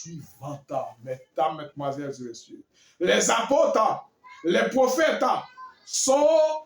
suivante, mesdames, mesdemoiselles et messieurs. Les apôtres, les prophètes sont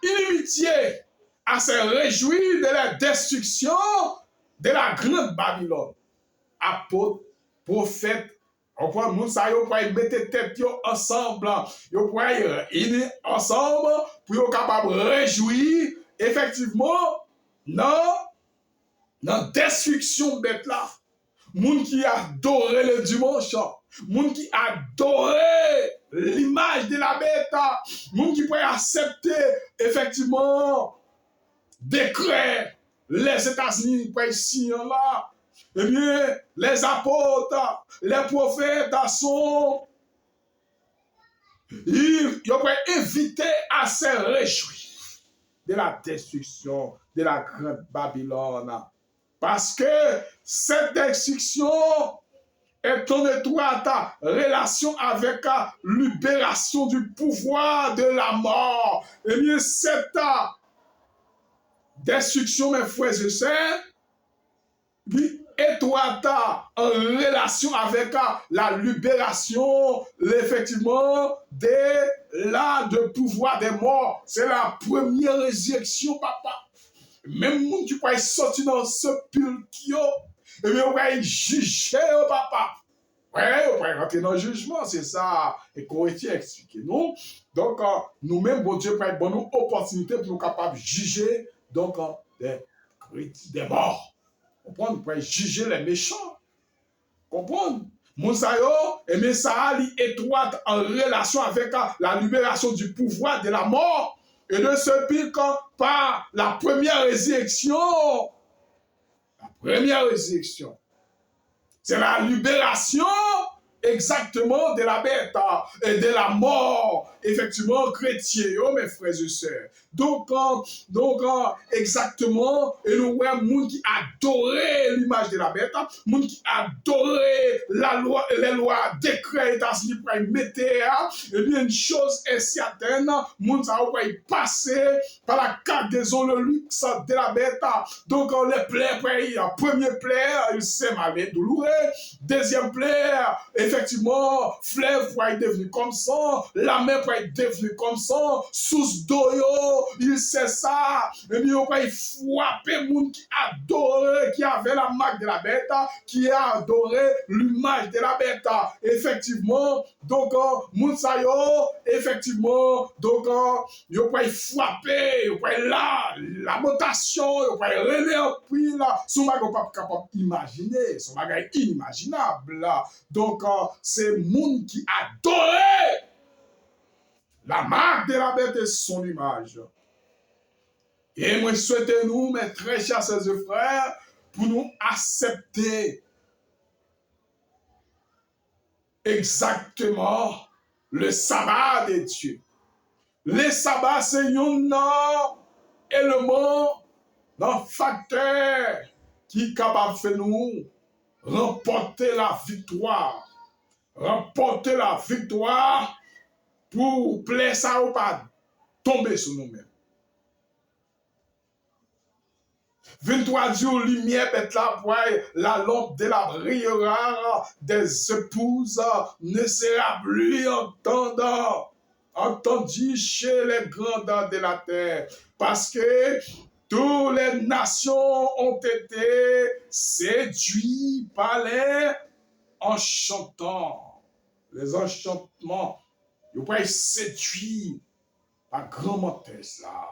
inimitiés à se réjouir de la destruction de la grande Babylone. Apôtres, prophètes, on peut mettre tête ensemble, ils pourraient unir ensemble pour être capable de réjouir effectivement dans la destruction bête là. Moun qui adorait le dimanche, moun qui adorait l'image de la bête, moun qui pourrait accepter effectivement décret les États-Unis pour signer là. Eh bien, les apôtres, les prophètes sont ils pourraient éviter à se réjouir de la destruction de la grande Babylone. Parce que cette destruction est en étroite relation avec la libération du pouvoir de la mort. Eh bien, cette destruction, mes frères et sœurs, étroite en relation avec la libération, effectivement, de pouvoir des morts. C'est la première résurrection, papa. Même monde qui peut sortir dans ce pulquio, et bien on va juger, papa. Ouais, on va rentrer dans le jugement, c'est ça. Et qu'on va expliquer, non? Donc, nous-mêmes, bon Dieu, peut être bonne opportunité pour nous capables de juger, donc, des morts. Comprendre? Nous pouvons juger les méchants. Comprendre? Mounsayo, et bien ça est étroite en relation avec la libération du pouvoir de la mort. Et de ce pique par la première résurrection. La première résurrection. C'est la libération exactement de la bête et de la mort, effectivement, chrétien, oh, mes frères et sœurs. Donc exactement, et nous voyons moun qui adorait l'image de la bête, moun qui adorait la loi, les lois, décrets États-Unis pour y mettre, et bien une chose est certaine, moun ça va y passer par la cargaison, le luxe de la bête. Donc les plaies, premier plaie, c'est mal douloureux, deuxième plaie, effectivement, fleuve pour être devenu comme ça, la mer pour être devenue comme ça, sous d'eau, il sait ça, et bien on va frapper moun qui adorait, qui avait la marque de la bête, qui a adoré l'image de la bête. Effectivement, donc, moun sa yo, effectivement, donc, yo va frapper, yo va là, la mutation, yo va rené en prix là, son bagage pas capable d'imaginer, son bagage inimaginable là. Donc, c'est moun qui adorait la marque de la bête et son image. Et moi, souhaitez nous, mes très chers sœurs et frères, pour nous accepter exactement le sabbat de Dieu. Le sabbat, c'est un élément, un facteur qui est capable de faire nous remporter la victoire. Remporter la victoire pour plaire ça ou pas tomber sur nous-mêmes. 23 jours, lumière est là pour la lampe de la brillera des épouses ne sera plus entendu chez les grands de la terre. Parce que toutes les nations ont été séduites par les enchantants. Les enchantements, ils peuvent séduire par grand Montès là.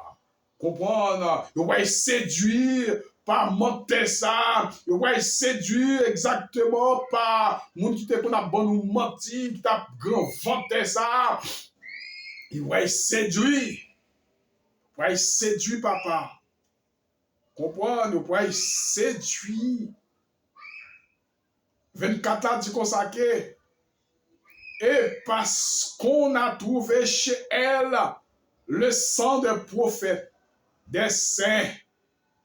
Comprendre? Ils peuvent séduire par Montès là. Ils peuvent séduire exactement par moun qui te connaît bon ou menti, qui t'a grand vanté ça. Ils peuvent séduire. Ils peuvent séduire papa. Comprendre? Ils peuvent séduire. 24 ans dit consacré. Et parce qu'on a trouvé chez elle le sang des prophètes, des saints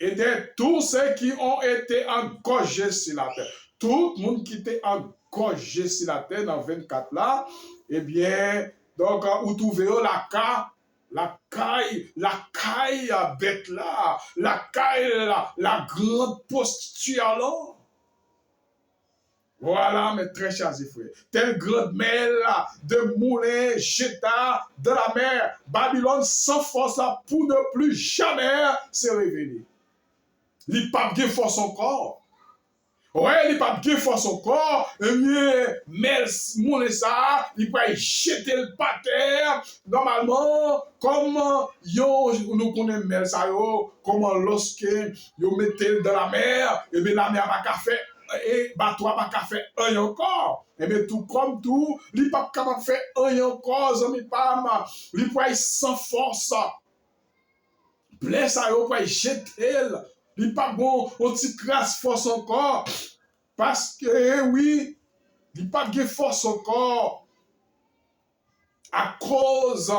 et de tous ceux qui ont été engorgés sur la terre. Tout le monde qui était engorgé sur la terre dans 24 là, eh bien, donc, vous trouvez la caille bête là, la caille, la grande posture là. Voilà, mes très chers frères. Telle grande mer de moulins jeta dans la mer, Babylone s'enfonça pour ne plus jamais se révéler. Il pas de force encore. Ouais, il pas de force encore. Mais moulin ça, il peut jeter le par terre. Normalement, comme nous connaissons mer ça, comment lorsque vous mettez dans la mer, et bien la mer va faire et bateau pas qu'à faire un encore. Et bien tout comme tout, il pas capable de faire un encore, zami pas, il peut sans force. Blesse ça yo pour jeter. Il pas bon, on t'y crasse force encore. Parce que oui, il pas de force encore. À cause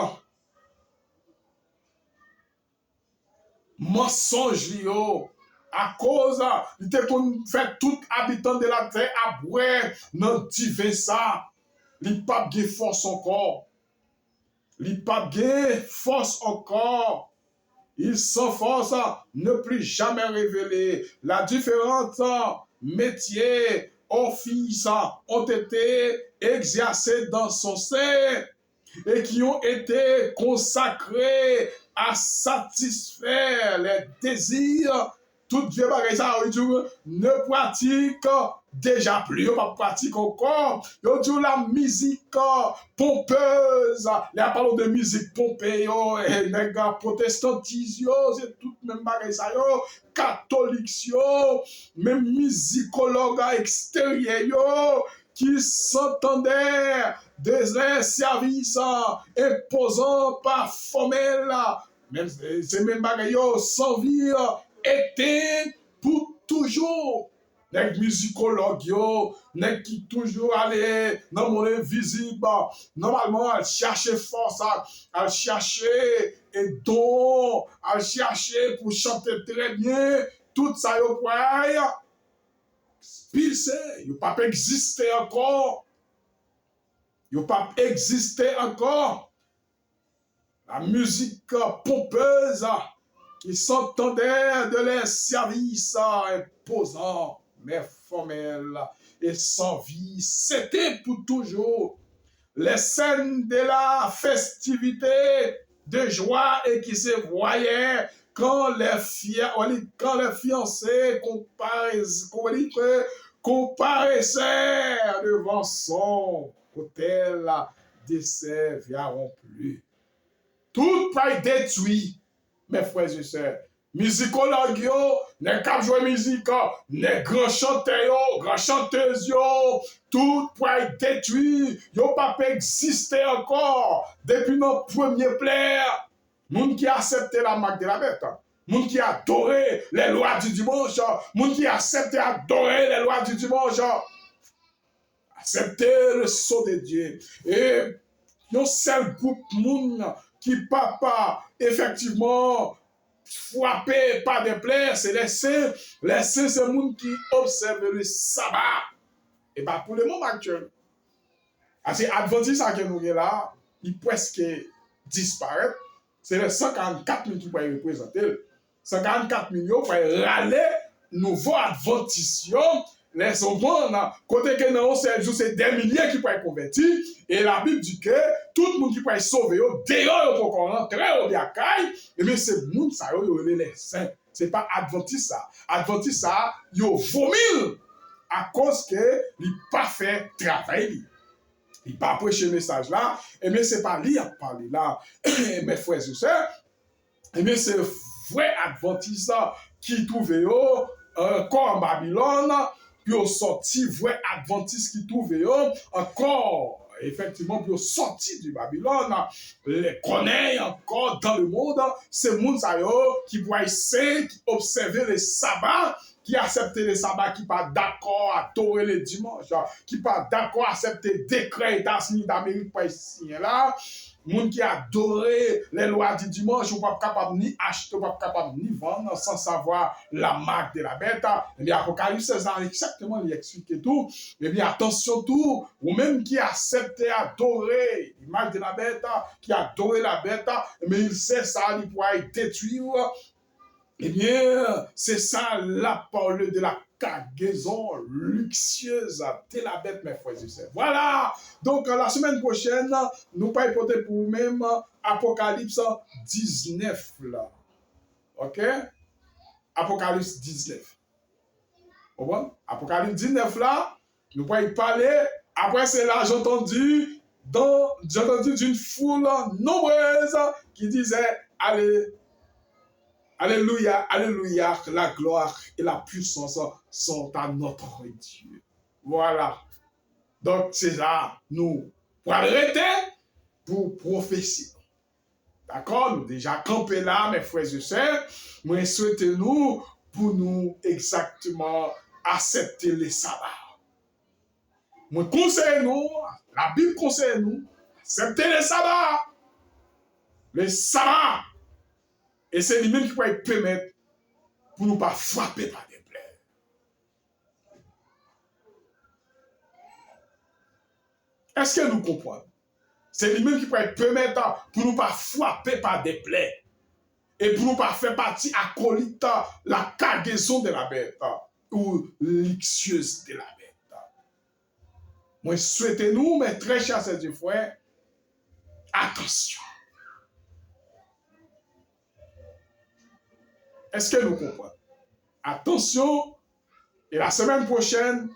mensonge yo. À cause, il te fait tout habitant de la terre à boire dans divin ça. Il pas de force encore. Il pas de force encore. Il s'enfonce, ne plus jamais révéler. La différente métiers, offices ont été exercés dans son sein et qui ont été consacrés à satisfaire les désirs. Tout vieux bagage ça, ne pratique déjà plus, on pas pratique encore. Yo dit la musique pompeuse, là parlons de musique pompeuse, et les gars protestantisme, c'est tout même bagage ça yo, catholique yo, même musicologue extérieur qui s'entendaient des services imposants par formel, même c'est même bagage yo sans vie était pour toujours. Les musicologues, les qui toujours allaient dans mon invisible, normalement, elle cherchait force, elle cherchait et don, elle cherchait pour chanter très bien, tout ça, yo pouvait, pile c'est, yo pas exister encore, yo pas exister encore. La musique pompeuse, qui s'entendaient de les services imposants, mais formels et sans vie. C'était pour toujours les scènes de la festivité, de joie et qui se voyaient quand les fiancés comparaissaient devant son hôtel, ne serviront plus. Tout va être détruit. Mes frères et sœurs, musicologues, les cap jouer musique, les grands chanteurs, grands chanteuses, tout pour être détruit, yo pas exister encore depuis notre premier plaire. Moun qui a accepté la marque de la bête, moun qui a adoré les lois du dimanche, moun qui a accepté adorer les lois du dimanche, accepter le sceau de Dieu. Et un seul groupe moun qui papa effectivement frappé par des plaies, c'est les saints. Les saints, c'est le monde qui observe le sabbat. Et bien pour le moment actuel, c'est Adventiste que nous avons là, il presque disparaît. C'est les 144 000 qui peuvent représenter. 144 millions pour râler nouveau Adventistes. Les enfants, côté que non, c'est des milliers qui peuvent être convertis. Et la Bible dit que tout le monde qui peut être sauvé, dehors, pour qu'on rentre au diacaille, et bien c'est le monde, ça, les saints. Ce n'est pas Adventiste, ça. Adventiste, ça, il vomit à cause que il n'a pas fait travail. Il n'a pas prêché le message là. Et bien, ce n'est pas lui à parler là. Mes frères et sœurs, et bien, c'est vrai Adventiste qui trouvait encore en Babylone. Puis au sorti vrai Adventiste qui trouvait encore effectivement puis au sorti du Babylone les connaît encore dans le monde c'est monde ça qui voit qui observer les sabbats qui accepte les sabbats qui pas d'accord à adorer les dimanches qui pas d'accord à accepter décret États-Unis d'Amérique pour ici là moun qui adoré les lois du dimanche, ou pas capable ni acheter, ou pas capable ni vendre sans savoir la marque de la bête. Eh bien, Apocalypse 16 ans, exactement, il explique tout. Eh bien, attention tout, ou même qui accepte adorer l'image de la bête, qui adore la bête, mais il sait ça, il pourra détruire. Eh bien, c'est ça la parole de la cargaison luxueuse de la bête, mes frères et sœurs. Voilà. Donc, la semaine prochaine, nous allons porter pour nous-mêmes Apocalypse 19. Là. OK? Apocalypse 19. Bon? Apocalypse 19 là, nous allons y parler. Après, c'est là, j'ai entendu d'une foule nombreuse qui disait, allez, alléluia, alléluia, la gloire et la puissance sont à notre Dieu. Voilà. Donc, c'est là, nous, pour arrêter, pour prophétie. D'accord? Nous déjà campé là, mes frères et sœurs. Moi, souhaitez-nous pour nous exactement accepter les sabbats. Moi, conseille-nous, la Bible conseille-nous, accepter les sabbats. Les sabbats. Et c'est lui-même qui peut permettre pour nous pas frapper par des plaies. Est-ce que nous comprenons? C'est lui-même qui peut permettre pour nous pas frapper par des plaies. Et pour nous pas faire partie acolyte la cargaison de la bête ou luxueuse de la bête. Moi, souhaitez-nous, mes très chers sœurs et frères, attention. Est-ce que nous comprenons? Attention, et la semaine prochaine,